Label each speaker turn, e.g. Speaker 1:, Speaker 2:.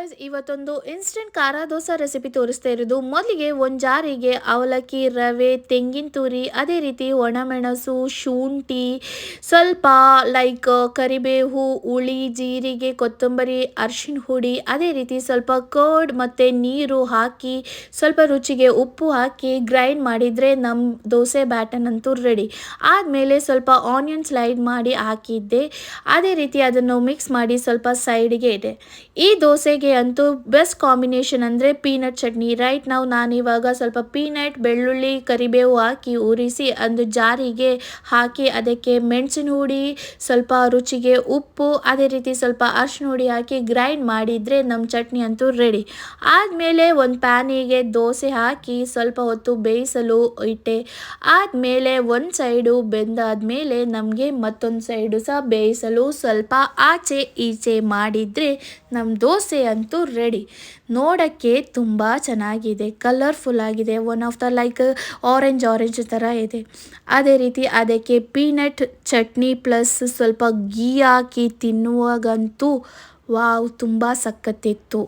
Speaker 1: Guys, ಇವತ್ತೊಂದು instant ಖಾರ dosa recipe ತೋರಿಸ್ತಾ ಇರೋದು. ಮೊದಲಿಗೆ ಒಂದು ಜಾರಿಗೆ ಅವಲಕ್ಕಿ, ರವೆ, ತೆಂಗಿನ ತುರಿ, ಅದೇ ರೀತಿ ಒಣಮೆಣಸು, ಶುಂಠಿ, ಸ್ವಲ್ಪ ಕರಿಬೇವು, ಹುಳಿ, ಜೀರಿಗೆ, ಕೊತ್ತಂಬರಿ, ಅರಿಶಿಣ ಹುಡಿ, ಅದೇ ರೀತಿ ಸ್ವಲ್ಪ ಕರ್ಡ್ ಮತ್ತು ನೀರು ಹಾಕಿ ಸ್ವಲ್ಪ ರುಚಿಗೆ ಉಪ್ಪು ಹಾಕಿ ಗ್ರೈಂಡ್ ಮಾಡಿದರೆ ನಮ್ಮ ದೋಸೆ ಬ್ಯಾಟನ್ ಅಂತೂ ರೆಡಿ. ಆದಮೇಲೆ ಸ್ವಲ್ಪ ಆನಿಯನ್ ಸ್ಲೈಡ್ ಮಾಡಿ ಹಾಕಿದ್ದೆ. ಅದೇ ರೀತಿ ಅದನ್ನು ಮಿಕ್ಸ್ ಮಾಡಿ ಸ್ವಲ್ಪ ಸೈಡ್ಗೆ ಇದೆ. ಈ ದೋಸೆಗೆ ಅಂತೂ ಬೆಸ್ಟ್ ಕಾಂಬಿನೇಷನ್ ಅಂದರೆ ಪೀನಟ್ ಚಟ್ನಿ. ರೈಟ್ ನಾವು ನಾನಿವಾಗ ಸ್ವಲ್ಪ ಪೀನಟ್, ಬೆಳ್ಳುಳ್ಳಿ, ಕರಿಬೇವು ಹಾಕಿ ಉರಿಸಿ ಒಂದು ಜಾರಿಗೆ ಹಾಕಿ ಅದಕ್ಕೆ ಮೆಣಸಿನ ಹುಡಿ, ಸ್ವಲ್ಪ ರುಚಿಗೆ ಉಪ್ಪು, ಅದೇ ರೀತಿ ಸ್ವಲ್ಪ ಅರಿಶಿನ ಹುಡಿ ಹಾಕಿ ಗ್ರೈಂಡ್ ಮಾಡಿದರೆ ನಮ್ಮ ಚಟ್ನಿ ಅಂತೂ ರೆಡಿ. ಆದಮೇಲೆ ಒಂದು ಪ್ಯಾನಿಗೆ ದೋಸೆ ಹಾಕಿ ಸ್ವಲ್ಪ ಹೊತ್ತು ಬೇಯಿಸಲು ಇಟ್ಟೆ. ಆದಮೇಲೆ ಒಂದು ಸೈಡು ಬೆಂದಾದಮೇಲೆ ನಮಗೆ ಮತ್ತೊಂದು ಸೈಡು ಸಹ ಬೇಯಿಸಲು ಸ್ವಲ್ಪ ಆಚೆ ಈಚೆ ಮಾಡಿದರೆ ನಮ್ಮ ದೋಸೆ ಅಂತೂ ರೆಡಿ. ನೋಡೋಕ್ಕೆ ತುಂಬ ಚೆನ್ನಾಗಿದೆ, ಕಲರ್ಫುಲ್ ಆಗಿದೆ, ಒನ್ ಆಫ್ ದ ಆರೆಂಜ್ ಥರ ಇದೆ. ಅದೇ ರೀತಿ ಅದಕ್ಕೆ ಪೀನಟ್ ಚಟ್ನಿ ಪ್ಲಸ್ ಸ್ವಲ್ಪ ಗೀ ಹಾಕಿ ತಿನ್ನುವಾಗಂತೂ ವಾವ್ ತುಂಬ ಸಖತ್ತಿತ್ತು.